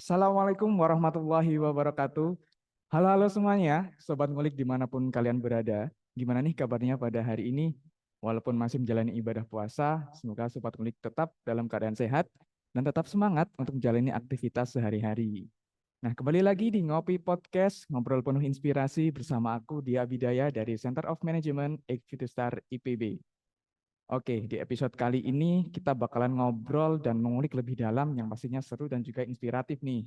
Assalamualaikum warahmatullahi wabarakatuh. Halo halo semuanya, Sobat Ngulik dimanapun kalian berada. Gimana nih kabarnya pada hari ini? Walaupun masih menjalani ibadah puasa, semoga Sobat Ngulik tetap dalam keadaan sehat dan tetap semangat untuk menjalani aktivitas sehari-hari. Nah, kembali lagi di Ngopi Podcast, ngobrol penuh inspirasi bersama aku, Dia Bidaya dari Center of Management Executive Star IPB. Oke, di episode kali ini kita bakalan ngobrol dan mengulik lebih dalam yang pastinya seru dan juga inspiratif nih.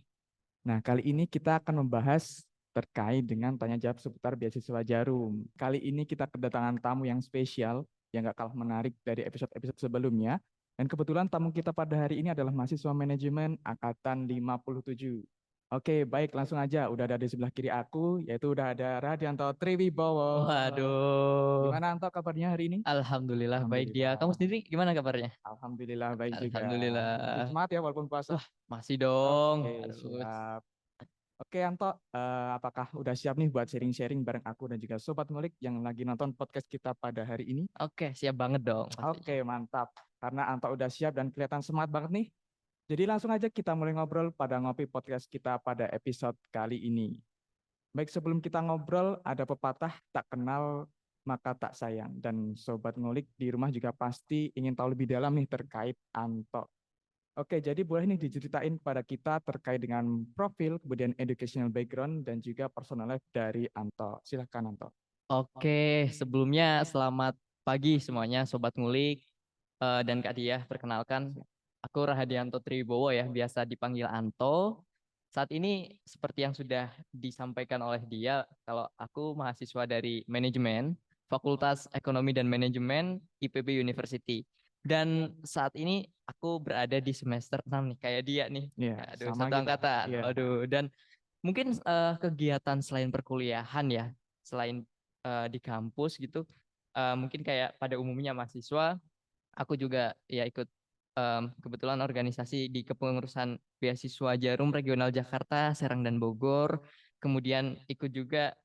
Nah, kali ini kita akan membahas terkait dengan tanya jawab seputar beasiswa Jarum. Kali ini kita kedatangan tamu yang spesial, yang gak kalah menarik dari episode-episode sebelumnya. Dan kebetulan tamu kita pada hari ini adalah mahasiswa manajemen Angkatan 57. Oke, baik langsung aja. Udah ada di sebelah kiri aku, yaitu udah ada Radianto Triwibowo. Waduh, Gimana Anto kabarnya hari ini? alhamdulillah baik dia. Kamu Alhamdulillah. sendiri gimana kabarnya? Alhamdulillah baik juga. Masih Alhamdulillah. semangat ya walaupun puasa. Wah, masih dong. Oke, Aduh. siap. Oke, Anto, apakah udah siap nih buat sharing-sharing bareng aku dan juga Sobat Ngulik yang lagi nonton podcast kita pada hari ini? Oke, siap banget dong pastinya. Oke, mantap. Karena Anto udah siap dan kelihatan semangat banget nih. Jadi langsung aja kita mulai ngobrol pada Ngopi Podcast kita pada episode kali ini. Baik, sebelum kita ngobrol, ada pepatah tak kenal maka tak sayang. Dan Sobat Ngulik di rumah juga pasti ingin tahu lebih dalam nih terkait Anto. Oke, jadi boleh nih diceritain pada kita terkait dengan profil, kemudian educational background, dan juga personal life dari Anto. Silahkan Anto. Oke, sebelumnya selamat pagi semuanya Sobat Ngulik dan Kak Diah. Perkenalkan, aku Rahadianto Triwibowo ya, biasa dipanggil Anto. Saat ini seperti yang sudah disampaikan oleh dia, kalau aku mahasiswa dari manajemen, Fakultas Ekonomi dan Manajemen IPB University. Dan saat ini aku berada di semester 6 nih, kayak dia nih. Iya, Aduh, sama satu kita. angkatan. Iya. Aduh, dan mungkin kegiatan selain perkuliahan ya, selain di kampus gitu, mungkin kayak pada umumnya mahasiswa, aku juga ya ikut kebetulan organisasi di kepengurusan beasiswa Jarum Regional Jakarta, Serang dan Bogor. Kemudian ikut juga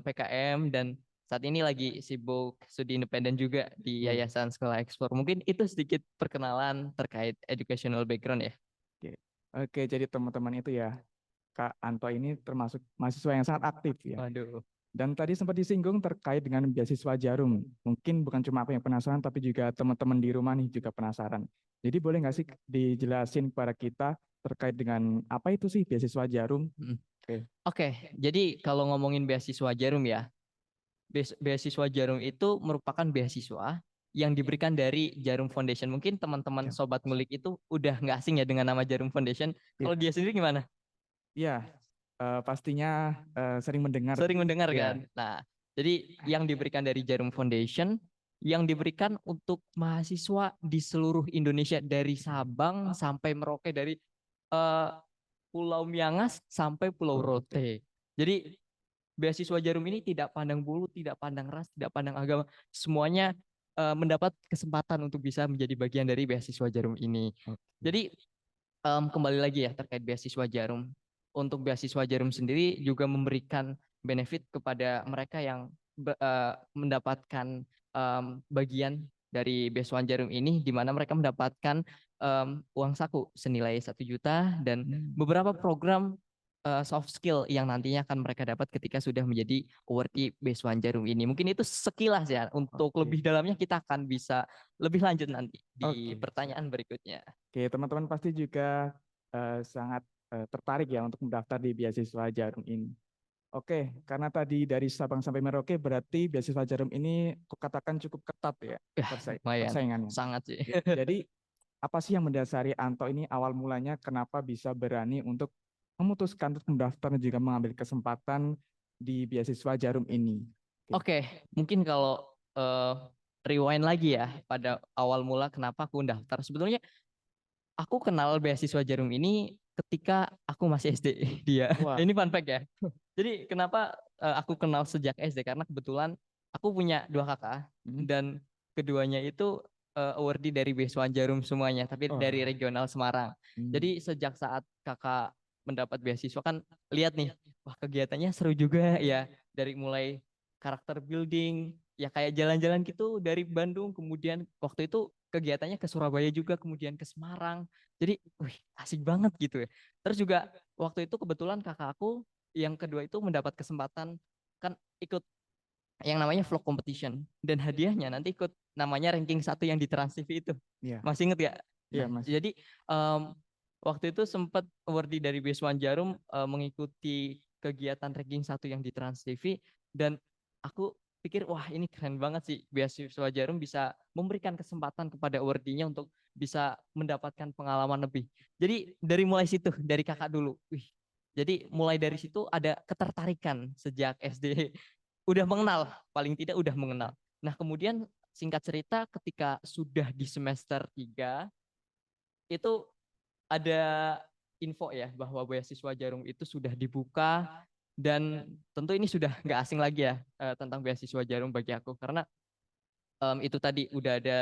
PKM dan saat ini lagi sibuk studi independen juga di Wih, Yayasan Sekolah Ekspor. Mungkin itu sedikit perkenalan terkait educational background ya. oke. Oke, jadi teman-teman itu ya, Kak Anto ini termasuk mahasiswa yang sangat aktif ya. Waduh. Dan tadi sempat disinggung terkait dengan beasiswa Jarum. Mungkin bukan cuma aku yang penasaran, tapi juga teman-teman di rumah nih juga penasaran. Jadi boleh nggak sih dijelasin kepada kita terkait dengan apa itu sih beasiswa Jarum? Mm. Oke. Oke, jadi kalau ngomongin beasiswa Jarum ya, beasiswa Jarum itu merupakan beasiswa yang diberikan dari Jarum Foundation. Mungkin teman-teman Ya. sobat ngulik itu udah nggak asing ya dengan nama Jarum Foundation. Kalau Iya. dia sendiri gimana? Iya, pastinya sering mendengar. Sering mendengar Ya. kan? Nah, jadi yang diberikan dari Jarum Foundation, yang diberikan untuk mahasiswa di seluruh Indonesia dari Sabang sampai Merauke, dari eh, Pulau Miangas sampai Pulau Rote. Jadi beasiswa Jarum ini tidak pandang bulu, tidak pandang ras, tidak pandang agama, semuanya mendapat kesempatan untuk bisa menjadi bagian dari beasiswa Jarum ini. Oke. Jadi kembali lagi ya terkait beasiswa Jarum. Untuk beasiswa Jarum sendiri juga memberikan benefit kepada mereka yang mendapatkan bagian dari beasiswa Jarum ini, di mana mereka mendapatkan uang saku senilai 1 juta dan Hmm. beberapa program soft skill yang nantinya akan mereka dapat ketika sudah menjadi awardee beasiswa Jarum ini. Mungkin itu sekilas ya. Untuk Oke. lebih dalamnya kita akan bisa lebih lanjut nanti di Oke, siap. pertanyaan berikutnya. Oke, teman-teman pasti juga sangat tertarik ya untuk mendaftar di beasiswa Jarum ini. Oke, karena tadi dari Sabang sampai Merauke berarti beasiswa Jarum ini kukatakan cukup ketat ya Ya, lumayan. persaingannya. Sangat sih. Jadi apa sih yang mendasari Anto ini awal mulanya kenapa bisa berani untuk memutuskan untuk mendaftar dan juga mengambil kesempatan di beasiswa Jarum ini? Oke. Oke, mungkin kalau eh, rewind lagi ya pada awal mula kenapa aku daftar. Sebetulnya aku kenal beasiswa Jarum ini ketika aku masih SD dia. Wah, Ini fun fact ya. Jadi kenapa aku kenal sejak SD karena kebetulan aku punya 2 kakak hmm. dan keduanya itu awardee dari beasiswa Jarum semuanya, tapi dari Oh. regional Semarang. Hmm. Jadi sejak saat kakak mendapat beasiswa kan lihat nih, wah kegiatannya seru juga ya, dari mulai karakter building, ya kayak jalan-jalan gitu dari Bandung, kemudian waktu itu kegiatannya ke Surabaya juga, kemudian ke Semarang. Jadi, wih, asik banget gitu ya. Terus juga waktu itu kebetulan kakak aku yang kedua itu mendapat kesempatan kan ikut yang namanya vlog competition dan hadiahnya nanti ikut namanya ranking satu yang di Trans TV itu. Iya, Masih inget gak? iya Nah, Mas. jadi em, waktu itu sempat awardee dari Beaswan Jarum mengikuti kegiatan ranking satu yang di Trans TV dan aku pikir wah ini keren banget sih beasiswa Jarum bisa memberikan kesempatan kepada awardee-nya untuk bisa mendapatkan pengalaman lebih. Jadi dari mulai situ dari kakak dulu. Wih, jadi mulai dari situ ada ketertarikan sejak SD udah mengenal, paling tidak udah mengenal. Nah, kemudian singkat cerita ketika sudah di semester 3 itu ada info ya bahwa beasiswa Jarum itu sudah dibuka dan tentu ini sudah nggak asing lagi ya tentang beasiswa Jarum bagi aku karena itu tadi udah ada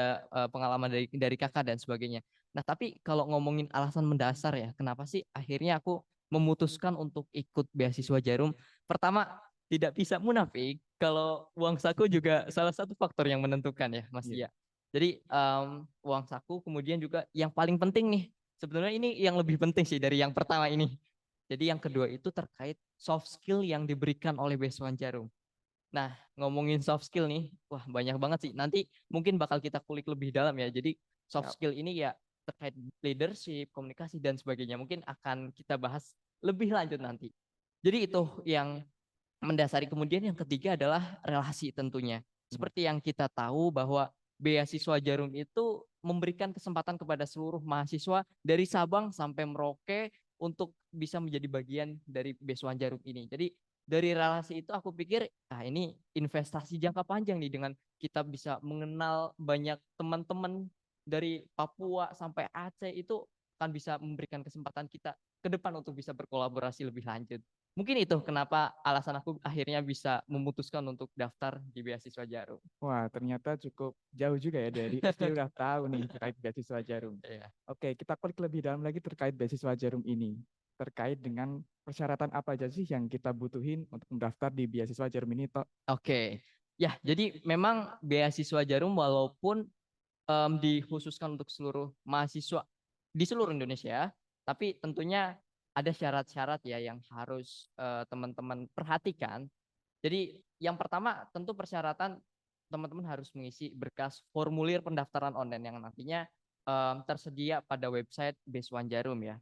pengalaman dari kakak dan sebagainya. Nah, tapi kalau ngomongin alasan mendasar ya, kenapa sih akhirnya aku memutuskan untuk ikut beasiswa Jarum? Pertama, tidak bisa munafik kalau uang saku juga salah satu faktor yang menentukan ya, Mas Iya. Tia. Jadi uang saku kemudian juga yang paling penting nih, sebenarnya ini yang lebih penting sih dari yang pertama ini. Jadi yang kedua itu terkait soft skill yang diberikan oleh beasiswa Jarum. Nah, ngomongin soft skill nih, wah banyak banget sih. Nanti mungkin bakal kita kulik lebih dalam ya. Jadi soft Siap. skill ini ya terkait leadership, komunikasi dan sebagainya. Mungkin akan kita bahas lebih lanjut nanti. Jadi itu yang mendasari. Kemudian yang ketiga adalah relasi tentunya. Hmm. Seperti yang kita tahu bahwa beasiswa Jarum itu memberikan kesempatan kepada seluruh mahasiswa dari Sabang sampai Merauke untuk bisa menjadi bagian dari beasiswa Jarum ini. Jadi dari relasi itu aku pikir, ah ini investasi jangka panjang nih dengan kita bisa mengenal banyak teman-teman dari Papua sampai Aceh itu akan bisa memberikan kesempatan kita ke depan untuk bisa berkolaborasi lebih lanjut. Mungkin itu kenapa alasan aku akhirnya bisa memutuskan untuk daftar di beasiswa Jarum. Wah, ternyata cukup jauh juga ya dari SD udah tahu nih terkait beasiswa Jarum. Iya. Oke, kita klik lebih dalam lagi terkait beasiswa Jarum ini. Terkait dengan persyaratan apa aja sih yang kita butuhin untuk mendaftar di beasiswa Jarum ini, Tok? Oke. Ya, jadi memang beasiswa Jarum walaupun dikhususkan untuk seluruh mahasiswa di seluruh Indonesia, tapi tentunya ada syarat-syarat ya yang harus teman-teman perhatikan. Jadi yang pertama tentu persyaratan teman-teman harus mengisi berkas formulir pendaftaran online yang nantinya tersedia pada website Beasiswa Jarum ya.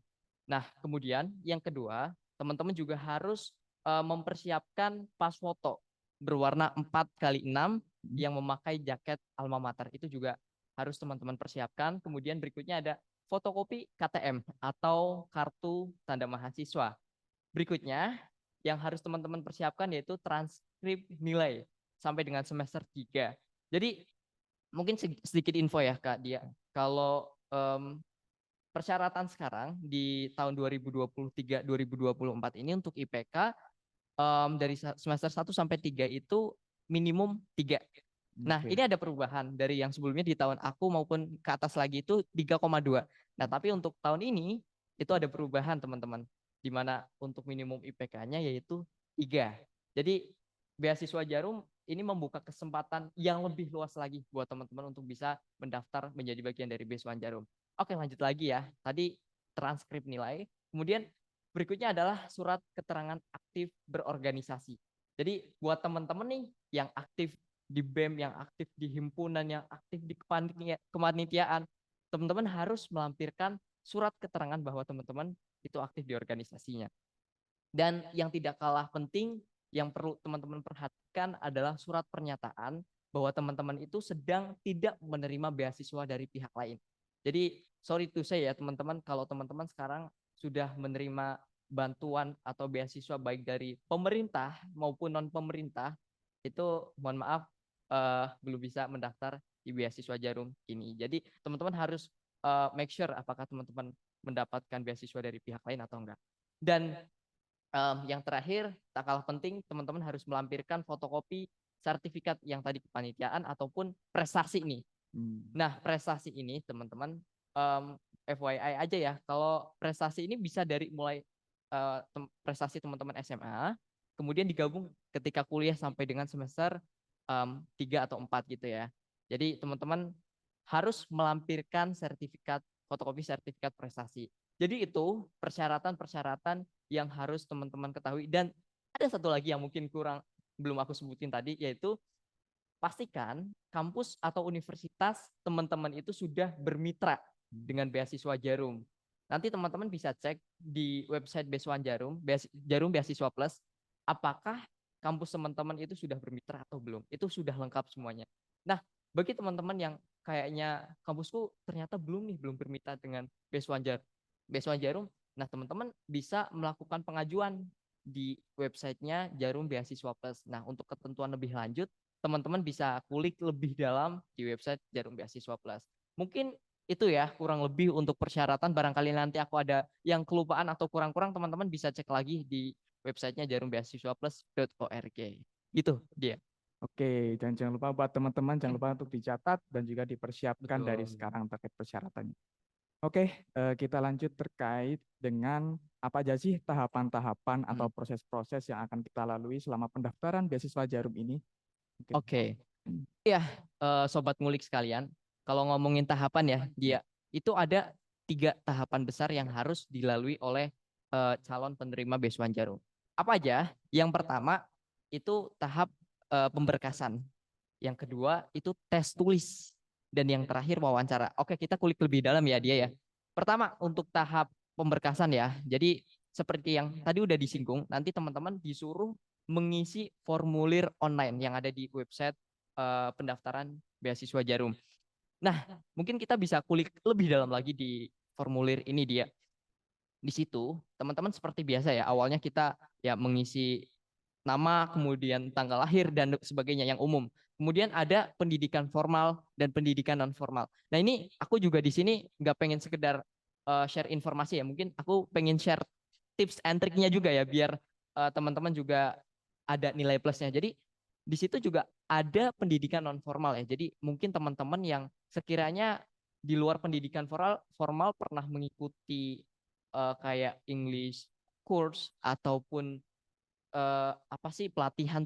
Nah, kemudian yang kedua, teman-teman juga harus mempersiapkan pas foto berwarna 4x6 Hmm. yang memakai jaket alma mater. Itu juga harus teman-teman persiapkan. Kemudian berikutnya ada fotokopi KTM atau kartu tanda mahasiswa. Berikutnya yang harus teman-teman persiapkan yaitu transkrip nilai sampai dengan semester 3. Jadi mungkin sedikit info ya Kak dia. Kalau persyaratan sekarang di tahun 2023-2024 ini untuk IPK dari semester 1 sampai 3 itu minimum 3. Nah, Oke. ini ada perubahan dari yang sebelumnya di tahun aku maupun ke atas lagi itu 3,2. Nah, tapi untuk tahun ini itu ada perubahan teman-teman. Di mana untuk minimum IPK-nya yaitu 3. Jadi beasiswa Jarum ini membuka kesempatan yang lebih luas lagi buat teman-teman untuk bisa mendaftar menjadi bagian dari beasiswa Jarum. Oke, lanjut lagi ya. Tadi transkrip nilai. Kemudian berikutnya adalah surat keterangan aktif berorganisasi. Jadi buat teman-teman nih yang aktif di BEM, yang aktif di himpunan, yang aktif di kepanitiaan, teman-teman harus melampirkan surat keterangan bahwa teman-teman itu aktif di organisasinya. Dan yang tidak kalah penting, yang perlu teman-teman perhatikan adalah surat pernyataan bahwa teman-teman itu sedang tidak menerima beasiswa dari pihak lain. Jadi sorry to say ya teman-teman, kalau teman-teman sekarang sudah menerima bantuan atau beasiswa baik dari pemerintah maupun non pemerintah, itu mohon maaf belum bisa mendaftar di beasiswa Jarum ini. Jadi teman-teman harus make sure apakah teman-teman mendapatkan beasiswa dari pihak lain atau enggak. Dan yang terakhir, tak kalah penting, teman-teman harus melampirkan fotokopi sertifikat yang tadi kepanitiaan ataupun prestasi nih. Hmm. Nah, prestasi ini teman-teman FYI aja ya, kalau prestasi ini bisa dari mulai prestasi teman-teman SMA, kemudian digabung ketika kuliah sampai dengan semester 3 atau 4 gitu ya. Jadi teman-teman harus melampirkan sertifikat, fotokopi sertifikat prestasi. Jadi itu persyaratan-persyaratan yang harus teman-teman ketahui. Dan ada satu lagi yang mungkin belum aku sebutin tadi, yaitu pastikan kampus atau universitas teman-teman itu sudah bermitra dengan beasiswa Jarum. Nanti teman-teman bisa cek di website Beasiswa Jarum, Jarum Beasiswa Plus, apakah kampus teman-teman itu sudah bermitra atau belum. Itu sudah lengkap semuanya. Nah, bagi teman-teman yang kayaknya kampusku ternyata belum bermitra dengan Beasiswa Jarum, nah teman-teman bisa melakukan pengajuan di websitenya Jarum Beasiswa Plus. Nah, untuk ketentuan lebih lanjut, teman-teman bisa kulik lebih dalam di website Jarum Beasiswa Plus. Mungkin itu ya kurang lebih untuk persyaratan. Barangkali nanti aku ada yang kelupaan atau kurang-kurang, teman-teman bisa cek lagi di websitenya jarumbeasiswaplus.org. Gitu dia. Oke, dan jangan lupa buat teman-teman, jangan lupa untuk dicatat dan juga dipersiapkan dari Betul. sekarang terkait persyaratannya. Oke, kita lanjut terkait dengan apa aja sih tahapan-tahapan atau proses-proses yang akan kita lalui selama pendaftaran beasiswa Jarum ini. Mungkin. Oke. Ya, sobat ngulik sekalian, kalau ngomongin tahapan ya, dia itu ada 3 tahapan besar yang harus dilalui oleh calon penerima beasiswa Jarum. Apa aja? Yang pertama itu tahap pemberkasan. Yang kedua itu tes tulis. Dan yang terakhir wawancara. Oke, kita kulik lebih dalam ya dia ya. Pertama untuk tahap pemberkasan ya. Jadi seperti yang tadi udah disinggung, nanti teman-teman disuruh mengisi formulir online yang ada di website pendaftaran beasiswa Jarum. Nah, mungkin kita bisa kulik lebih dalam lagi di formulir ini dia. Di situ teman-teman seperti biasa ya, awalnya kita ya mengisi nama, kemudian tanggal lahir dan sebagainya yang umum. Kemudian ada pendidikan formal dan pendidikan non formal. Nah ini aku juga di sini nggak pengen sekedar share informasi ya, mungkin aku pengen share tips and triknya juga ya, biar teman-teman juga ada nilai plusnya. Jadi di situ juga ada pendidikan non formal ya. Jadi mungkin teman-teman yang sekiranya di luar pendidikan formal pernah mengikuti kayak English course ataupun apa sih pelatihan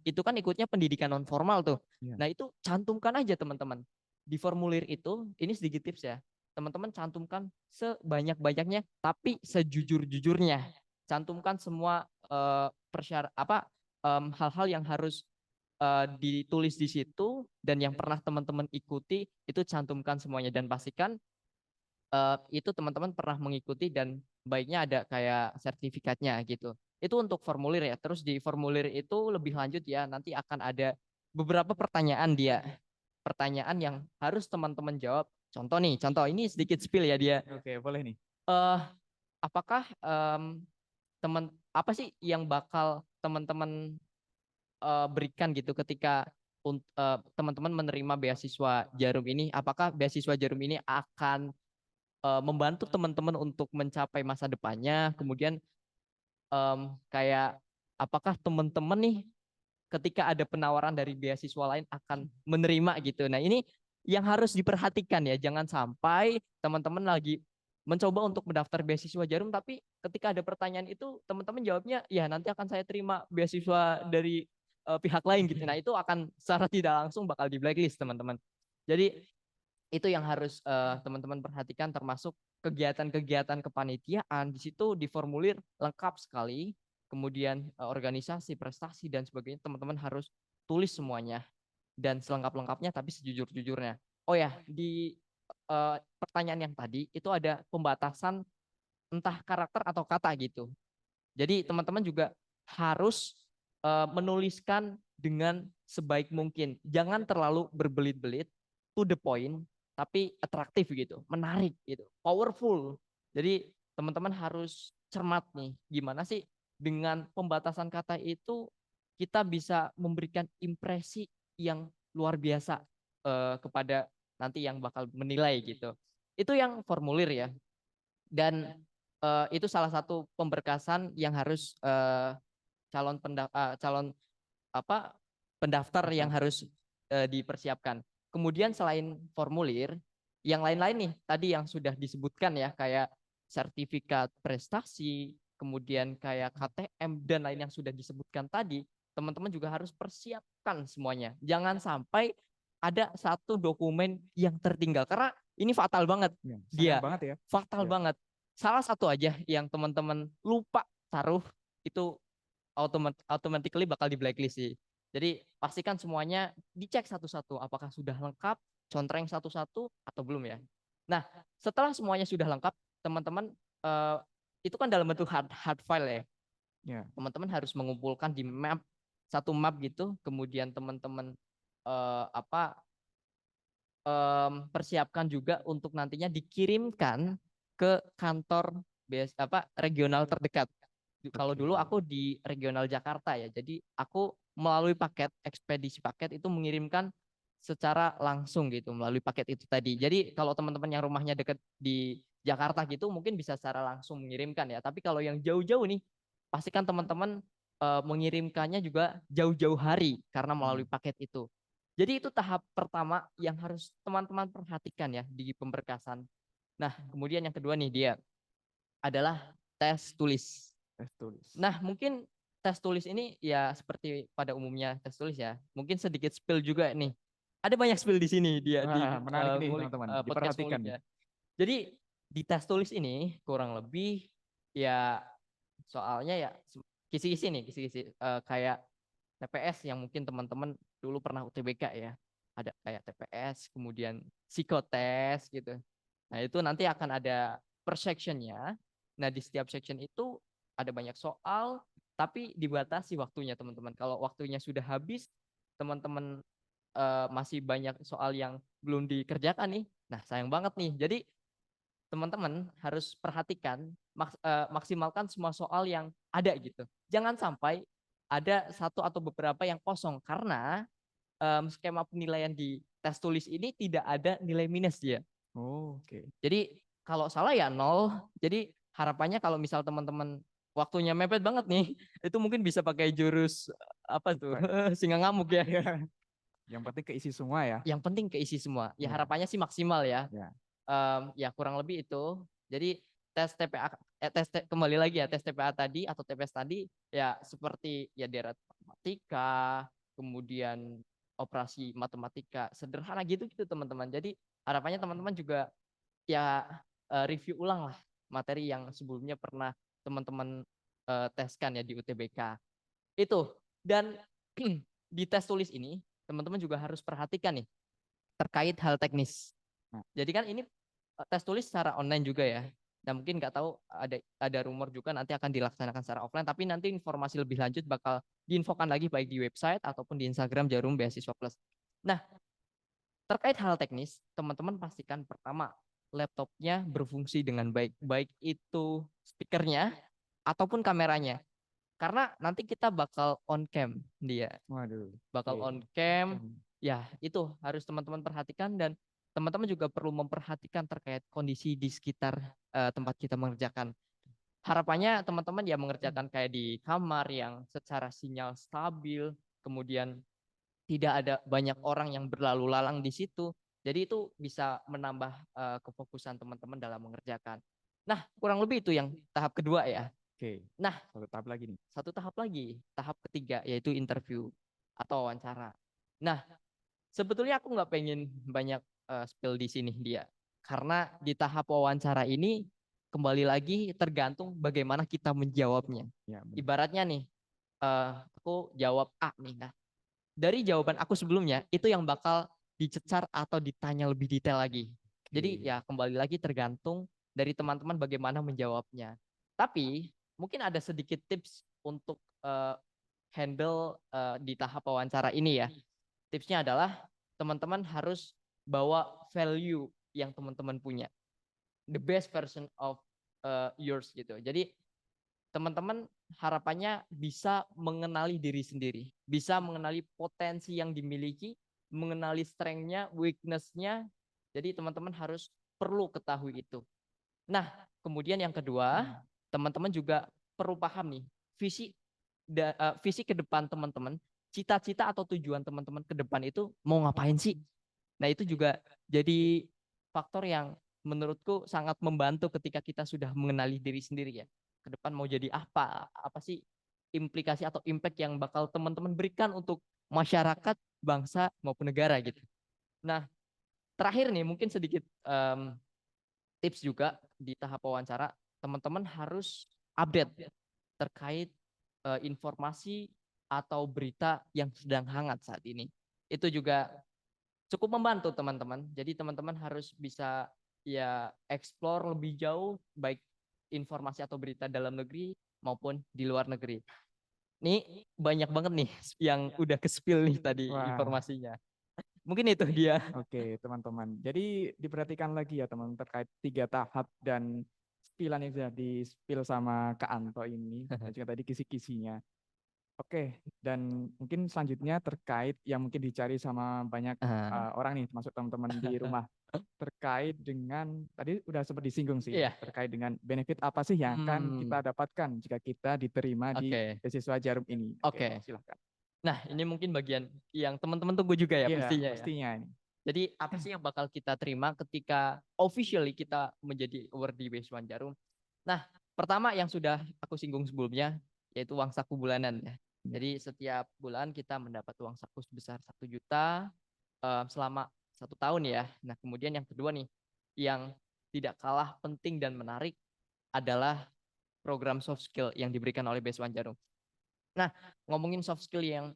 itu kan ikutnya pendidikan non formal tuh. Ya. Nah itu cantumkan aja teman-teman di formulir itu. Ini sedikit tips ya, teman-teman cantumkan sebanyak-banyaknya tapi sejujur-jujurnya. Cantumkan semua hal-hal yang harus ditulis di situ dan yang pernah teman-teman ikuti itu cantumkan semuanya, dan pastikan itu teman-teman pernah mengikuti dan baiknya ada kayak sertifikatnya gitu. Itu untuk formulir ya. Terus di formulir itu lebih lanjut ya, nanti akan ada beberapa pertanyaan dia. Pertanyaan yang harus teman-teman jawab. Contoh nih, contoh ini sedikit spill ya dia. Oke, boleh nih. Eh apakah apa sih yang bakal teman-teman berikan gitu ketika teman-teman menerima beasiswa Jarum ini? Apakah beasiswa Jarum ini akan membantu teman-teman untuk mencapai masa depannya? Kemudian kayak apakah teman-teman nih ketika ada penawaran dari beasiswa lain akan menerima gitu. Nah ini yang harus diperhatikan ya, jangan sampai teman-teman lagi mencoba untuk mendaftar beasiswa Jarum tapi ketika ada pertanyaan itu teman-teman jawabnya ya nanti akan saya terima beasiswa dari pihak lain gitu. Nah itu akan secara tidak langsung bakal di blacklist teman-teman. Jadi itu yang harus teman-teman perhatikan, termasuk kegiatan-kegiatan kepanitiaan. Di situ di formulir lengkap sekali. Kemudian organisasi, prestasi dan sebagainya teman-teman harus tulis semuanya dan selengkap-lengkapnya tapi sejujur-jujurnya. Oh ya, di pertanyaan yang tadi itu ada pembatasan entah karakter atau kata gitu. Jadi teman-teman juga harus menuliskan dengan sebaik mungkin. Jangan terlalu berbelit-belit, to the point, tapi atraktif gitu, menarik gitu, powerful. Jadi teman-teman harus cermat nih, gimana sih dengan pembatasan kata itu kita bisa memberikan impresi yang luar biasa kepada nanti yang bakal menilai gitu. Itu yang formulir ya. Dan itu salah satu pemberkasan yang harus calon apa pendaftar yang harus dipersiapkan. Kemudian selain formulir, yang lain-lain nih tadi yang sudah disebutkan ya, kayak sertifikat prestasi, kemudian kayak KTM dan lain yang sudah disebutkan tadi, teman-teman juga harus persiapkan semuanya. Jangan sampai ada satu dokumen yang tertinggal karena ini fatal banget. Ya, sayang Dia banget ya. fatal Ya. banget. Salah satu aja yang teman-teman lupa taruh itu automatically bakal di blacklist sih. Jadi pastikan semuanya dicek satu-satu apakah sudah lengkap, contreng satu-satu atau belum ya. Nah, setelah semuanya sudah lengkap, teman-teman eh, itu kan dalam bentuk hard file ya. Ya. Teman-teman harus mengumpulkan di map, satu map gitu, kemudian teman-teman apa persiapkan juga untuk nantinya dikirimkan ke kantor regional terdekat. Kalau Oke. dulu aku di regional Jakarta ya, jadi aku melalui paket ekspedisi paket itu mengirimkan secara langsung gitu melalui paket itu tadi. Jadi kalau teman-teman yang rumahnya dekat di Jakarta gitu mungkin bisa secara langsung mengirimkan ya. Tapi kalau yang jauh-jauh nih, pastikan teman-teman mengirimkannya juga jauh-jauh hari karena melalui paket itu. Jadi itu tahap pertama yang harus teman-teman perhatikan ya di pemberkasan. Nah, kemudian yang kedua nih dia adalah tes tulis. Tes tulis. Nah, mungkin tes tulis ini ya seperti pada umumnya tes tulis ya. Mungkin sedikit spill juga nih. Ada banyak spill di sini dia di Wah, menarik nih ngulik teman-teman. podcast Diperhatikan ngulik nih. ya. Jadi di tes tulis ini kurang lebih ya soalnya ya kisi-kisi nih, kisi-kisi kayak TPS yang mungkin teman-teman dulu pernah UTBK ya. Ada kayak TPS, kemudian psikotes gitu. Nah, itu nanti akan ada per sectionnya. Nah, di setiap section itu ada banyak soal, tapi dibatasi waktunya teman-teman. Kalau waktunya sudah habis, teman-teman masih banyak soal yang belum dikerjakan nih. Nah, sayang banget nih. Jadi teman-teman harus perhatikan maksimalkan semua soal yang ada gitu. Jangan sampai ada satu atau beberapa yang kosong karena skema penilaian di tes tulis ini tidak ada nilai minus dia. Oh, oke. Jadi kalau salah ya nol. Jadi harapannya kalau misal teman-teman waktunya mepet banget nih, itu mungkin bisa pakai jurus apa tuh Baik. singa ngamuk ya. Ya. Yang penting keisi semua ya. Yang penting keisi semua. Ya Ya. harapannya sih maksimal ya. Ya. Ya kurang lebih itu. Jadi tes TPA kembali lagi ya tes TPA tadi atau TPS tadi ya seperti ya deret matematika, kemudian operasi matematika sederhana gitu gitu teman-teman. Jadi harapannya teman-teman juga ya review ulang lah materi yang sebelumnya pernah teman-teman teskan ya di UTBK. Itu. Dan di tes tulis ini teman-teman juga harus perhatikan nih terkait hal teknis. Nah, Jadi kan ini tes tulis secara online juga ya. Nah mungkin nggak tahu ada rumor juga nanti akan dilaksanakan secara offline, tapi nanti informasi lebih lanjut bakal diinfokan lagi baik di website ataupun di Instagram Jarum Beasiswa Plus. Nah terkait hal teknis, teman-teman pastikan pertama laptopnya berfungsi dengan baik, baik itu speakernya ataupun kameranya. Karena nanti kita bakal on cam dia, waduh. bakal Oke. on cam. Ya, itu harus teman-teman perhatikan dan teman-teman juga perlu memperhatikan terkait kondisi di sekitar tempat kita mengerjakan. Harapannya teman-teman ya mengerjakan kayak di kamar yang secara sinyal stabil, kemudian tidak ada banyak orang yang berlalu lalang di situ. Jadi itu bisa menambah kefokusan teman-teman dalam mengerjakan. Nah, kurang lebih itu yang tahap kedua ya. Oke. Nah, Satu tahap lagi nih. satu tahap lagi, tahap ketiga yaitu interview atau wawancara. Nah, sebetulnya aku nggak pengen banyak spill di sini dia, karena di tahap wawancara ini kembali lagi tergantung bagaimana kita menjawabnya. Ya, benar. Ibaratnya nih, aku jawab A nih, nah dari jawaban aku sebelumnya itu yang bakal dicecar atau ditanya lebih detail lagi. Jadi Oke. ya kembali lagi tergantung dari teman-teman bagaimana menjawabnya. Tapi mungkin ada sedikit tips untuk handle di tahap wawancara ini ya. Tipsnya adalah teman-teman harus bawa value yang teman-teman punya. The best version of yours gitu. Jadi teman-teman harapannya bisa mengenali diri sendiri, bisa mengenali potensi yang dimiliki, mengenali strength-nya, weakness-nya. Jadi teman-teman harus perlu ketahui itu. Nah, kemudian yang kedua, teman-teman juga perlu paham nih, visi ke depan teman-teman, cita-cita atau tujuan teman-teman ke depan itu mau ngapain sih? Nah, itu juga jadi faktor yang menurutku sangat membantu ketika kita sudah mengenali diri sendiri ya. Ke depan mau jadi apa sih implikasi atau impact yang bakal teman-teman berikan untuk masyarakat, bangsa maupun negara gitu. Nah, terakhir nih mungkin sedikit tips juga di tahap wawancara, teman-teman harus update terkait informasi atau berita yang sedang hangat saat ini. Itu juga cukup membantu teman-teman. Jadi teman-teman harus bisa ya explore lebih jauh baik informasi atau berita dalam negeri maupun di luar negeri. Nih banyak banget nih yang udah ke-spill nih tadi Wah, informasinya. Mungkin itu dia. oke teman-teman. Jadi diperhatikan lagi ya teman terkait 3 tahap dan spillan yang sudah di-spill sama Kak Anto ini dan juga tadi kisi-kisinya. Oke, dan mungkin selanjutnya terkait yang mungkin dicari sama banyak Ah, orang nih, termasuk teman-teman di rumah, terkait dengan tadi udah sempat disinggung sih, Iya. terkait dengan benefit apa sih yang akan kita dapatkan jika kita diterima di Oke. beasiswa Jarum ini. Oke, Oke. silahkan. Nah, ini mungkin bagian yang teman-teman tunggu juga ya Iya, pastinya ya. pastinya ini. Jadi apa sih yang bakal kita terima ketika officially kita menjadi awardee Beasiswa Jarum? Nah, pertama yang sudah aku singgung sebelumnya yaitu uang saku bulanan ya. Ya. Jadi setiap bulan kita mendapat uang saku sebesar 1 juta selama 1 tahun ya. Nah, kemudian yang kedua nih, yang tidak kalah penting dan menarik adalah program soft skill yang diberikan oleh Beasiswa Jarum. Nah, ngomongin soft skill yang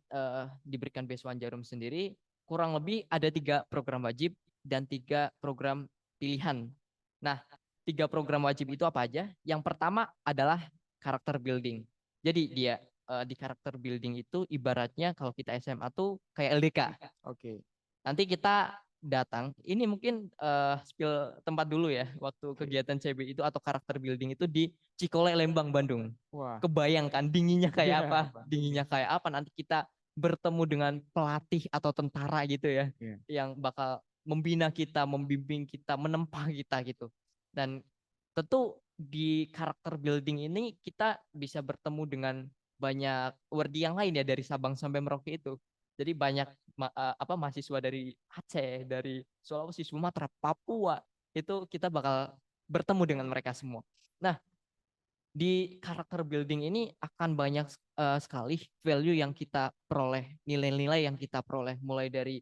diberikan Beasiswa Jarum sendiri, kurang lebih ada 3 program wajib dan 3 program pilihan. Nah, 3 program wajib itu apa aja? Yang pertama adalah karakter building. Jadi dia di karakter building itu ibaratnya kalau kita SMA tuh kayak LDK. Oke. Nanti kita datang, ini mungkin spill tempat dulu ya, waktu Oke. kegiatan CB itu atau karakter building itu di Cikole, Lembang, Bandung. Wah, Kebayangkan dinginnya kayak iya, apa? pasti. Dinginnya kayak apa? Nanti kita bertemu dengan pelatih atau tentara gitu ya, Iya. yang bakal membina kita, membimbing kita, menempa kita gitu. Dan tentu di karakter building ini kita bisa bertemu dengan banyak wardi yang lain ya dari Sabang sampai Merauke itu. Jadi banyak apa mahasiswa dari Aceh, dari Sulawesi, Sumatera, Papua itu kita bakal bertemu dengan mereka semua. Nah, di karakter building ini akan banyak sekali value yang kita peroleh, nilai-nilai yang kita peroleh mulai dari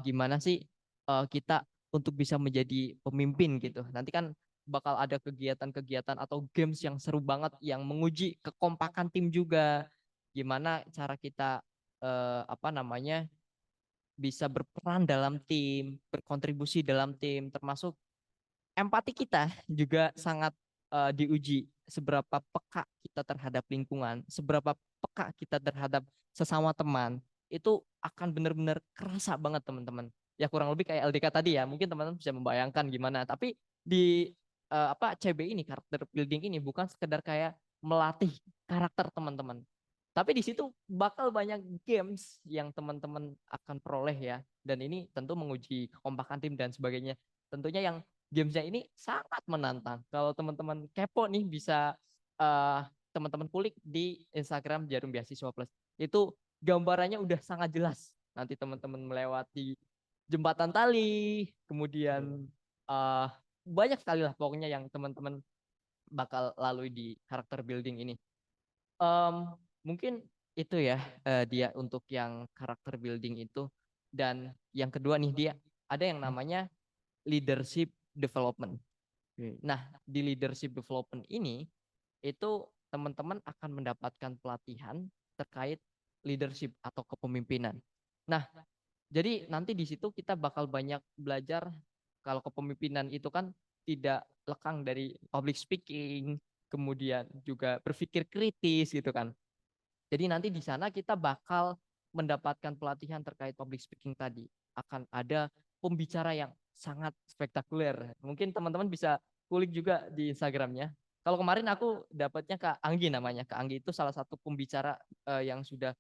gimana sih kita untuk bisa menjadi pemimpin gitu. Nanti kan bakal ada kegiatan-kegiatan atau games yang seru banget yang menguji kekompakan tim juga. Gimana cara kita apa namanya bisa berperan dalam tim, berkontribusi dalam tim, termasuk empati kita juga sangat diuji. Seberapa peka kita terhadap lingkungan, seberapa peka kita terhadap sesama teman, itu akan benar-benar kerasa banget teman-teman. Ya kurang lebih kayak LDK tadi ya, mungkin teman-teman bisa membayangkan gimana. Tapi di apa CB ini, karakter building ini bukan sekedar kayak melatih karakter teman-teman. Tapi di situ bakal banyak games yang teman-teman akan peroleh ya. Dan ini tentu menguji kekompakan tim dan sebagainya. Tentunya yang gamesnya ini sangat menantang. Kalau teman-teman kepo nih bisa teman-teman kulik di Instagram Jarum Beasiswa Plus. Itu gambarannya udah sangat jelas. Nanti teman-teman melewati jembatan tali, kemudian uh, banyak sekali lah pokoknya yang teman-teman bakal lalui di karakter building ini. Mungkin itu ya dia untuk yang karakter building itu. Dan yang kedua nih dia ada yang namanya leadership development. Oke. Nah, di leadership development ini itu teman-teman akan mendapatkan pelatihan terkait leadership atau kepemimpinan. Nah, jadi nanti di situ kita bakal banyak belajar kalau kepemimpinan itu kan tidak lekang dari public speaking, kemudian juga berpikir kritis gitu kan. Jadi nanti di sana kita bakal mendapatkan pelatihan terkait public speaking tadi. Akan ada pembicara yang sangat spektakuler. Mungkin teman-teman bisa kulik juga di Instagramnya. Kalau kemarin aku dapatnya Kak Anggi namanya. Kak Anggi itu salah satu pembicara yang sudah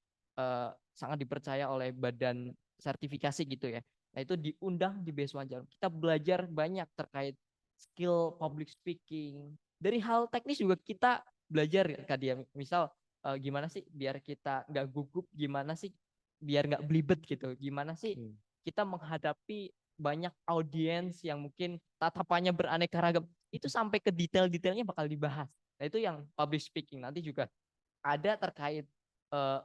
sangat dipercaya oleh badan sertifikasi gitu ya. Nah itu diundang di Beasiswa Jarum. Kita belajar banyak terkait skill public speaking. Dari hal teknis juga kita belajar Kak dia. Misal gimana sih biar kita nggak gugup, gimana sih biar nggak belibet gitu, gimana sih Oke. kita menghadapi banyak audiens yang mungkin tatapannya beraneka ragam, itu sampai ke detail-detailnya bakal dibahas. Nah itu yang public speaking nanti juga ada terkait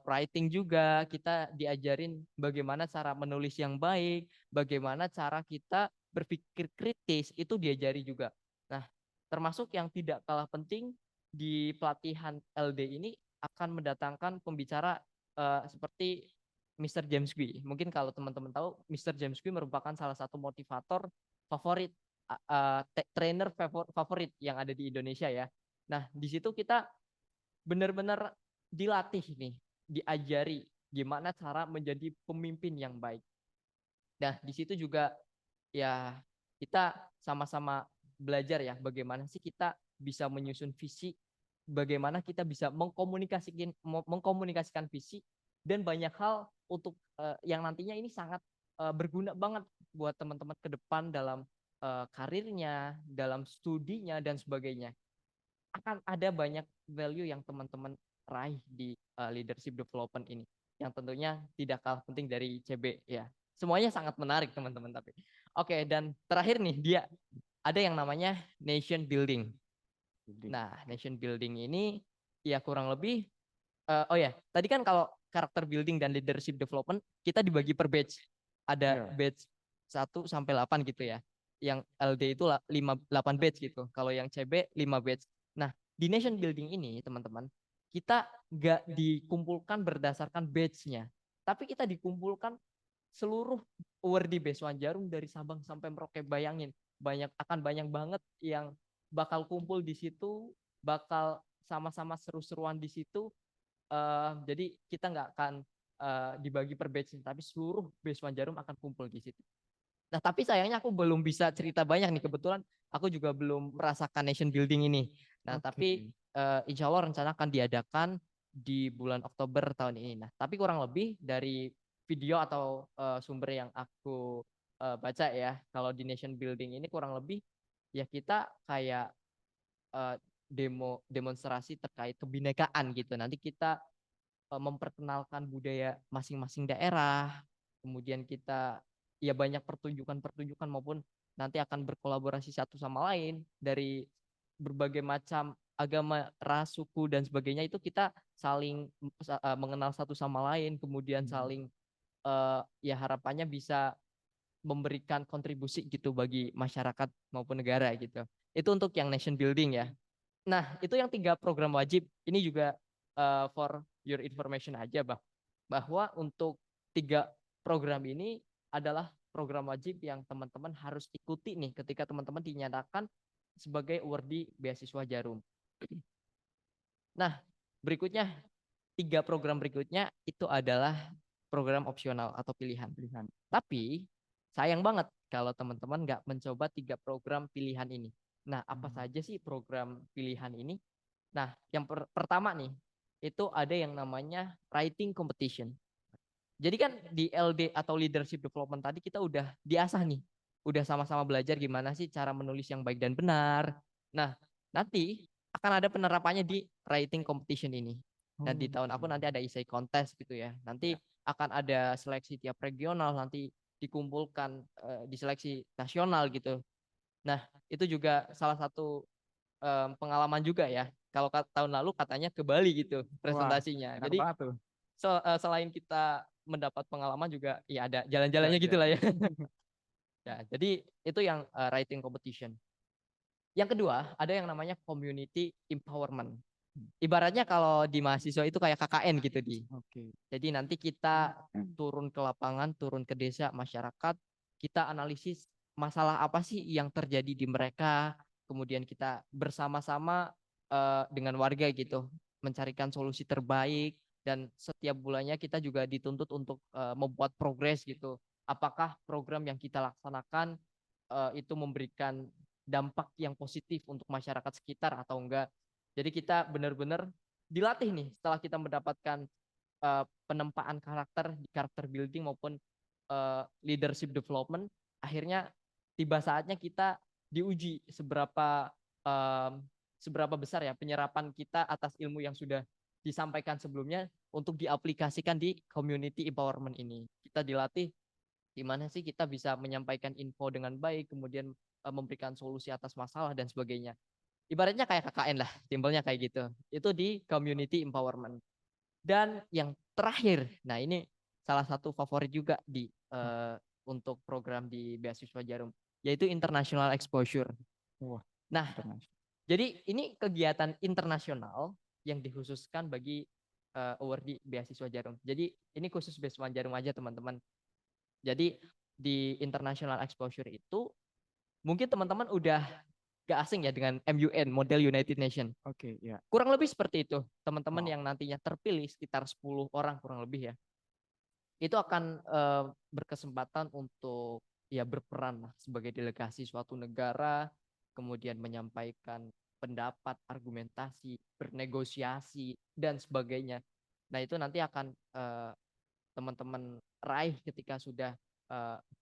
writing juga, kita diajarin bagaimana cara menulis yang baik, bagaimana cara kita berpikir kritis, itu diajari juga. Nah, termasuk yang tidak kalah penting di pelatihan LD ini akan mendatangkan pembicara seperti Mr. James Gui. Mungkin kalau teman-teman tahu, Mr. James Gui merupakan salah satu motivator favorit, trainer favorit yang ada di Indonesia ya. Nah, di situ kita benar-benar dilatih nih, diajari gimana cara menjadi pemimpin yang baik. Nah, di situ juga ya kita sama-sama belajar ya bagaimana sih kita bisa menyusun visi, bagaimana kita bisa mengkomunikasikan visi dan banyak hal untuk yang nantinya ini sangat berguna banget buat teman-teman ke depan dalam karirnya, dalam studinya dan sebagainya. Akan ada banyak value yang teman-teman raih di leadership development ini yang tentunya tidak kalah penting dari CB ya. Semuanya sangat menarik teman-teman tapi. Oke, dan terakhir nih dia ada yang namanya nation building. Nah, nation building ini ya kurang lebih oh ya, tadi kan kalau karakter building dan leadership development kita dibagi per batch. Ada batch 1 sampai 8 gitu ya. Yang LD itu 8 batch gitu. Kalau yang CB 5 batch. Nah, di nation building ini teman-teman, kita nggak dikumpulkan berdasarkan batch-nya, tapi kita dikumpulkan seluruh awardee Besuan Jarum dari Sabang sampai Merauke. Bayangin, banyak banget yang bakal kumpul di situ, bakal sama-sama seru-seruan di situ. Jadi kita nggak akan dibagi per batch, tapi seluruh Besuan Jarum akan kumpul di situ. Nah, tapi sayangnya aku belum bisa cerita banyak nih. Kebetulan aku juga belum merasakan nation building ini. Nah, tapi insya Allah rencana akan diadakan di bulan Oktober tahun ini. Nah, tapi kurang lebih dari video atau sumber yang aku baca ya, kalau di nation building ini kurang lebih ya kita kayak demonstrasi terkait kebinekaan gitu. Nanti kita memperkenalkan budaya masing-masing daerah, kemudian kita ya banyak pertunjukan-pertunjukan maupun nanti akan berkolaborasi satu sama lain dari berbagai macam agama, ras, suku dan sebagainya, itu kita saling mengenal satu sama lain, kemudian saling ya harapannya bisa memberikan kontribusi gitu bagi masyarakat maupun negara gitu. Itu untuk yang nation building ya. Nah, itu yang 3 program wajib. Ini juga for your information aja, bahwa untuk 3 program ini adalah program wajib yang teman-teman harus ikuti nih ketika teman-teman dinyatakan sebagai awardee beasiswa Jarum. Nah, berikutnya 3 program berikutnya itu adalah program opsional atau pilihan. Tapi sayang banget kalau teman-teman nggak mencoba 3 program pilihan ini. Nah, apa saja sih program pilihan ini? Nah, yang pertama nih, itu ada yang namanya writing competition. Jadi kan di LD atau leadership development tadi kita udah diasah nih, udah sama-sama belajar gimana sih cara menulis yang baik dan benar. Nah, nanti akan ada penerapannya di writing competition ini. Dan di tahun aku nanti ada essay contest gitu ya. Nanti akan ada seleksi tiap regional, nanti dikumpulkan diseleksi nasional gitu. Nah, itu juga salah satu pengalaman juga ya. Kalau tahun lalu katanya ke Bali gitu presentasinya. Jadi selain kita mendapat pengalaman juga ya ada jalan-jalannya gitu lah ya. Ya, jadi itu yang writing competition. Yang kedua, ada yang namanya community empowerment. Ibaratnya kalau di mahasiswa itu kayak KKN gitu di. Jadi nanti kita turun ke lapangan, turun ke desa, masyarakat, kita analisis masalah apa sih yang terjadi di mereka, kemudian kita bersama-sama dengan warga gitu, mencarikan solusi terbaik, dan setiap bulannya kita juga dituntut untuk membuat progres gitu. Apakah program yang kita laksanakan itu memberikan dampak yang positif untuk masyarakat sekitar atau enggak. Jadi kita benar-benar dilatih nih setelah kita mendapatkan penempaan karakter di karakter building maupun leadership development, akhirnya tiba saatnya kita diuji seberapa besar ya penyerapan kita atas ilmu yang sudah disampaikan sebelumnya untuk diaplikasikan di community empowerment ini. Kita dilatih gimana sih kita bisa menyampaikan info dengan baik, kemudian memberikan solusi atas masalah dan sebagainya. Ibaratnya kayak KKN lah, simpelnya kayak gitu. Itu di community empowerment. Dan yang terakhir, nah ini salah satu favorit juga untuk program di beasiswa Jarum, yaitu international exposure. Wah, Nah, internasional. jadi ini kegiatan internasional yang dikhususkan bagi awardee beasiswa Jarum. Jadi ini khusus beasiswa Jarum aja teman-teman. Jadi di international exposure itu mungkin teman-teman udah gak asing ya dengan MUN, Model United Nation. Oke, ya. Kurang lebih seperti itu. Teman-teman Wow. yang nantinya terpilih sekitar 10 orang kurang lebih ya. Itu akan berkesempatan untuk ya berperan lah sebagai delegasi suatu negara, kemudian menyampaikan pendapat, argumentasi, bernegosiasi dan sebagainya. Nah, itu nanti akan teman-teman raih ketika sudah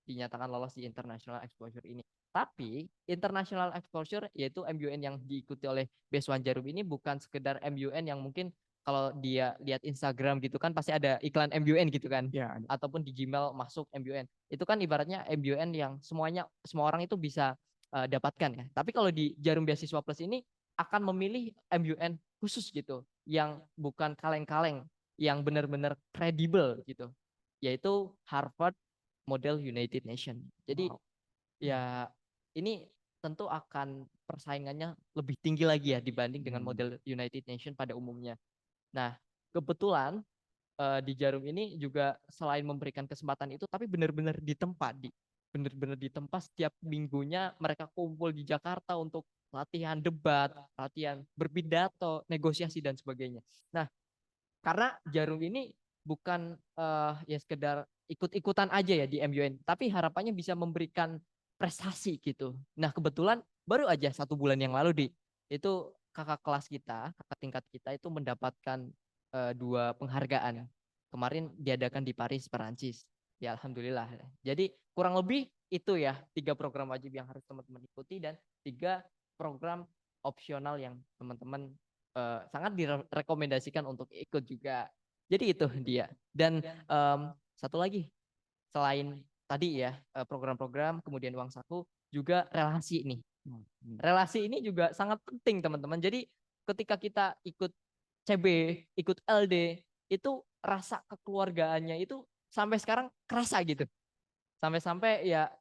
dinyatakan lolos di international exposure ini. Tapi international exposure yaitu MUN yang diikuti oleh Beswan Jarum ini bukan sekedar MUN yang mungkin kalau dia lihat Instagram gitu kan pasti ada iklan MUN gitu kan, Ya, ada. ataupun di Gmail masuk MUN. Itu kan ibaratnya MUN yang semua orang itu bisa dapatkan ya. Tapi kalau di Jarum Beasiswa Plus ini akan memilih MUN khusus gitu yang bukan kaleng-kaleng, yang benar-benar kredibel gitu, yaitu Harvard Model United Nation. Jadi Wow. ya ini tentu akan persaingannya lebih tinggi lagi ya dibanding dengan Hmm. model United Nation pada umumnya. Nah, kebetulan di Jarum ini juga selain memberikan kesempatan itu, tapi benar-benar benar-benar ditempa setiap minggunya mereka kumpul di Jakarta untuk latihan debat, latihan berpidato, negosiasi dan sebagainya. Nah, karena Jarum ini bukan ya sekedar ikut-ikutan aja ya di MUN, tapi harapannya bisa memberikan prestasi gitu. Nah, kebetulan baru aja 1 bulan yang lalu itu kakak kelas kita, kakak tingkat kita itu mendapatkan 2 penghargaan. Kemarin diadakan di Paris, Perancis. Ya alhamdulillah. Jadi kurang lebih itu ya 3 program wajib yang harus teman-teman ikuti dan 3 program opsional yang teman-teman sangat direkomendasikan untuk ikut juga. Jadi itu dia. Dan satu lagi, selain tadi ya program-program, kemudian uang saku, juga relasi nih. Relasi ini juga sangat penting teman-teman. Jadi ketika kita ikut CB, ikut LD, itu rasa kekeluargaannya itu sampai sekarang kerasa gitu. Sampai-sampai ya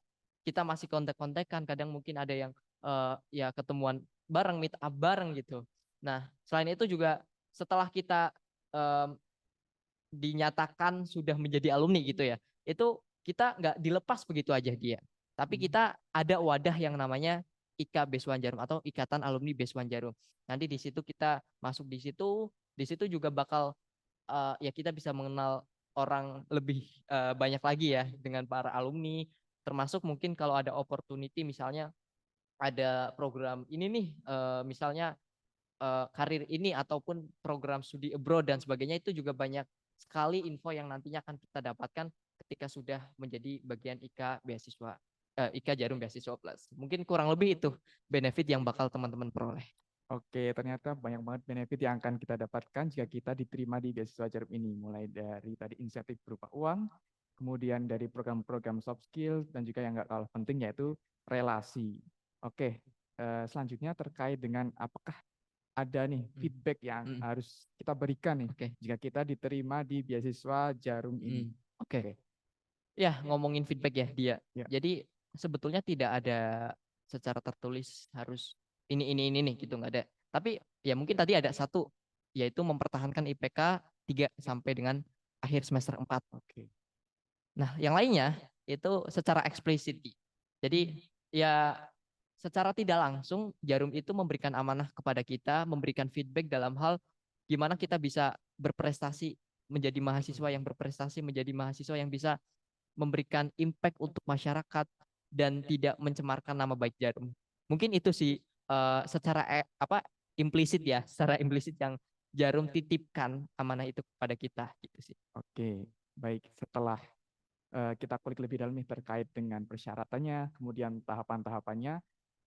kita masih kontak-kontakan, kadang mungkin ada yang ya ketemuan bareng, meet up bareng gitu. Nah, selain itu juga setelah kita em, dinyatakan sudah menjadi alumni gitu ya, itu kita nggak dilepas begitu aja dia. Tapi kita ada wadah yang namanya IKA Beswan Jarum atau Ikatan Alumni Beswan Jarum. Nanti di situ kita masuk di situ juga bakal ya kita bisa mengenal orang lebih banyak lagi ya dengan para alumni, termasuk mungkin kalau ada opportunity misalnya ada program ini nih misalnya karir ini ataupun program studi abroad dan sebagainya, itu juga banyak sekali info yang nantinya akan kita dapatkan ketika sudah menjadi bagian IKA beasiswa IKA Jarum Beasiswa Plus. Mungkin kurang lebih itu benefit yang bakal teman-teman peroleh. Oke, ternyata banyak banget benefit yang akan kita dapatkan jika kita diterima di beasiswa Jarum ini. Mulai dari tadi insentif berupa uang, kemudian dari program-program soft skill, dan juga yang nggak kalah penting yaitu relasi. Oke, selanjutnya terkait dengan apakah ada nih feedback yang Mm. harus kita berikan nih Oke. jika kita diterima di beasiswa Jarum ini. Oke. Oke, Ya, ngomongin feedback ya dia. ya. Jadi sebetulnya tidak ada secara tertulis harus ini nih gitu, nggak ada. Tapi ya mungkin tadi ada satu, yaitu mempertahankan IPK 3 sampai dengan akhir semester 4. Oke. Nah, yang lainnya itu secara eksplisit. Jadi ya secara tidak langsung Jarum itu memberikan amanah kepada kita, memberikan feedback dalam hal gimana kita bisa berprestasi, menjadi mahasiswa yang berprestasi, menjadi mahasiswa yang bisa memberikan impact untuk masyarakat dan tidak mencemarkan nama baik Jarum. Mungkin itu sih secara implisit ya, secara implisit yang Jarum titipkan amanah itu kepada kita gitu sih. Oke, baik. Setelah kita kulik lebih dalam nih terkait dengan persyaratannya, kemudian tahapan-tahapannya,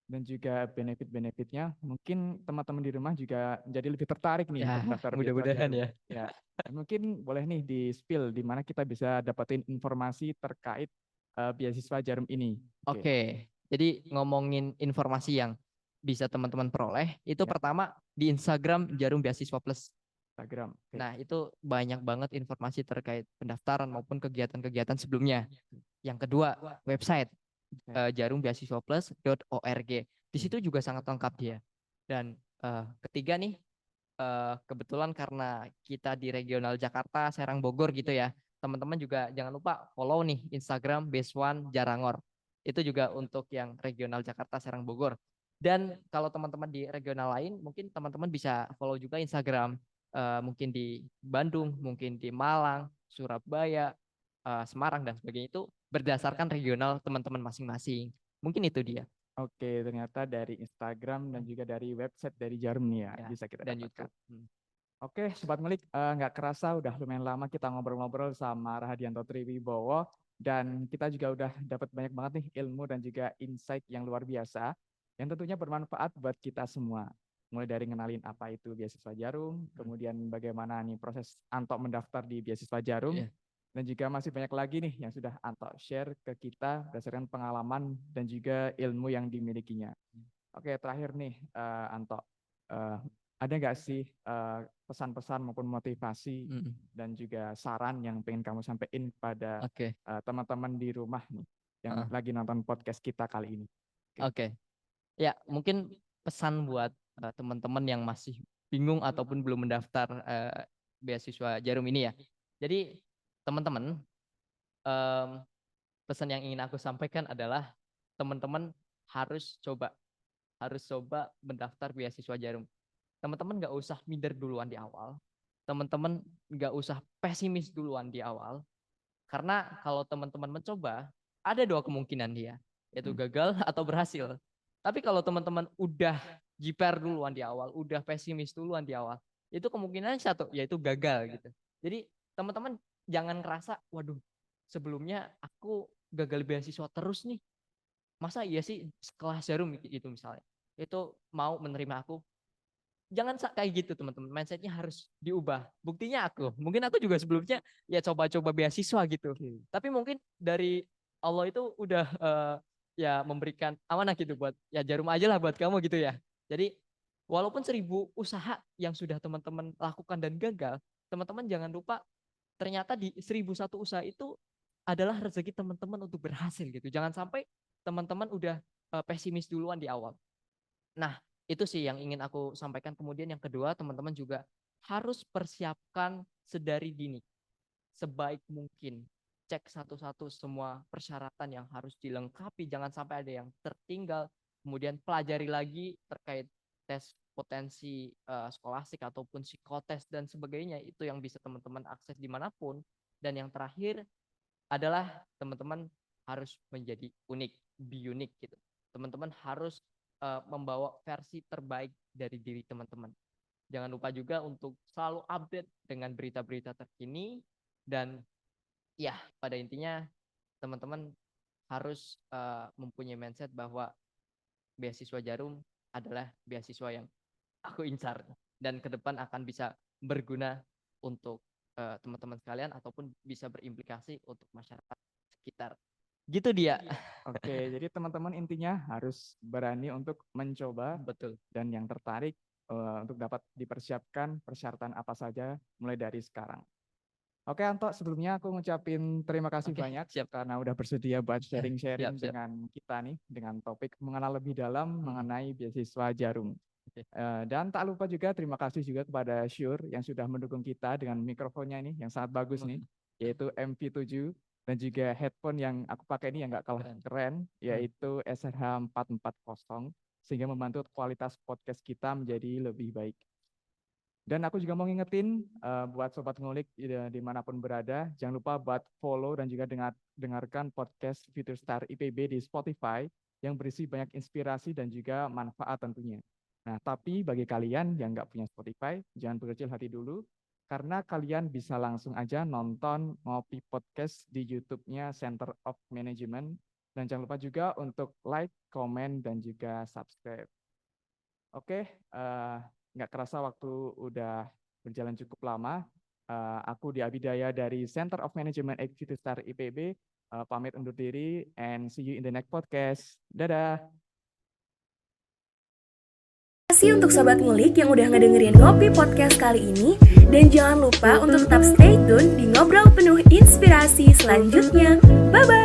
dan juga benefit-benefitnya, mungkin teman-teman di rumah juga jadi lebih tertarik nih Ya, untuk daftar beasiswa mudah-mudahan Jarum. ya. Ya, mungkin boleh nih di-spill di mana kita bisa dapetin informasi terkait beasiswa Jarum ini. Oke, jadi ngomongin informasi yang bisa teman-teman peroleh, itu Ya. pertama di Instagram Jarum Beasiswa Plus. Instagram. Oke. Nah, itu banyak banget informasi terkait pendaftaran maupun kegiatan-kegiatan sebelumnya. Yang kedua, website jarumbeasiswaplus.org. Di situ juga sangat lengkap dia. Dan ketiga nih, kebetulan karena kita di regional Jakarta, Serang, Bogor gitu ya. Teman-teman juga jangan lupa follow nih Instagram Beswan Jarangor. Itu juga untuk yang regional Jakarta, Serang, Bogor. Dan kalau teman-teman di regional lain, mungkin teman-teman bisa follow juga Instagram. Mungkin di Bandung, mungkin di Malang, Surabaya, Semarang, dan sebagainya itu berdasarkan regional teman-teman masing-masing. Mungkin itu dia. Oke, ternyata dari Instagram dan juga dari website dari Jarum nih ya, Ya, bisa kita dan dapatkan. YouTube. Oke, Sobat Ngulik, nggak kerasa udah lumayan lama kita ngobrol-ngobrol sama Rahadianto Triwibowo dan kita juga udah dapat banyak banget nih ilmu dan juga insight yang luar biasa yang tentunya bermanfaat buat kita semua. Mulai dari ngenalin apa itu beasiswa Jarum, kemudian bagaimana nih proses Anto mendaftar di beasiswa Jarum, Iya. dan juga masih banyak lagi nih yang sudah Anto share ke kita berdasarkan pengalaman dan juga ilmu yang dimilikinya. Oke, terakhir nih Anto, eh, ada nggak sih pesan-pesan maupun motivasi Mm-mm. dan juga saran yang pengen kamu sampaikan pada Oke. teman-teman di rumah nih yang Heeh. lagi nonton podcast kita kali ini? Oke. Oke. Ya, mungkin pesan buat teman-teman yang masih bingung ataupun belum mendaftar beasiswa Jarum ini ya. Jadi, teman-teman, em, pesan yang ingin aku sampaikan adalah teman-teman harus coba mendaftar beasiswa Jarum. Teman-teman nggak usah minder duluan di awal. Teman-teman nggak usah pesimis duluan di awal. Karena kalau teman-teman mencoba, ada dua kemungkinan dia, yaitu Hmm. gagal atau berhasil. Tapi kalau teman-teman udah jiper duluan di awal, udah pesimis duluan di awal, itu kemungkinan satu, yaitu gagal gitu. Jadi teman-teman jangan ngerasa, waduh, sebelumnya aku gagal beasiswa terus nih. Masa iya sih sekelas Jarum itu misalnya, itu mau menerima aku. Jangan kayak gitu teman-teman, mindsetnya harus diubah. Buktinya mungkin aku juga sebelumnya ya coba-coba beasiswa gitu, Oke. tapi mungkin dari Allah itu udah ya memberikan amanah gitu buat ya Jarum aja lah buat kamu gitu ya. Jadi walaupun 1.000 usaha yang sudah teman-teman lakukan dan gagal, teman-teman jangan lupa ternyata di 1.001 usaha itu adalah rezeki teman-teman untuk berhasil gitu. Jangan sampai teman-teman udah pesimis duluan di awal. Nah, itu sih yang ingin aku sampaikan. Kemudian yang kedua, teman-teman juga harus persiapkan sedari dini, sebaik mungkin. Cek satu-satu semua persyaratan yang harus dilengkapi, jangan sampai ada yang tertinggal. Kemudian pelajari lagi terkait tes potensi skolastik ataupun psikotes dan sebagainya. Itu yang bisa teman-teman akses dimanapun. Dan yang terakhir adalah teman-teman harus menjadi unik, be unik gitu. Teman-teman harus membawa versi terbaik dari diri teman-teman. Jangan lupa juga untuk selalu update dengan berita-berita terkini dan ya pada intinya teman-teman harus mempunyai mindset bahwa beasiswa Jarum adalah beasiswa yang aku incar dan ke depan akan bisa berguna untuk teman-teman sekalian ataupun bisa berimplikasi untuk masyarakat sekitar. Gitu dia. Oke, jadi teman-teman intinya harus berani untuk mencoba Betul. dan yang tertarik untuk dapat dipersiapkan persyaratan apa saja mulai dari sekarang. Oke Anto, sebelumnya aku ngucapin terima kasih Oke, banyak siap. karena udah bersedia buat Siap, sharing-sharing siap. dengan kita nih, dengan topik mengenal lebih dalam Hmm. mengenai beasiswa Jarum. Oke. Dan tak lupa juga terima kasih juga kepada Syur yang sudah mendukung kita dengan mikrofonnya ini yang sangat bagus nih, yaitu MP7 dan juga headphone yang aku pakai ini yang nggak kalah Keren. keren, yaitu SRH 440 sehingga membantu kualitas podcast kita menjadi lebih baik. Dan aku juga mau ngingetin buat Sobat Ngulik dimanapun berada, jangan lupa buat follow dan juga dengarkan podcast Future Star IPB di Spotify yang berisi banyak inspirasi dan juga manfaat tentunya. Nah, tapi bagi kalian yang nggak punya Spotify, jangan berkecil hati dulu, karena kalian bisa langsung aja nonton Ngopi Podcast di YouTube-nya Center of Management. Dan jangan lupa juga untuk like, comment, dan juga subscribe. Oke, nggak kerasa waktu udah berjalan cukup lama. Aku di Abidaya dari Center of Management Executive Star IPB, pamit undur diri and see you in the next podcast. Dadah. Terima kasih untuk Sobat Ngulik yang udah ngedengerin Ngopi Podcast kali ini. Dan jangan lupa untuk tetap stay tune di Ngobrol Penuh Inspirasi selanjutnya. Bye-bye!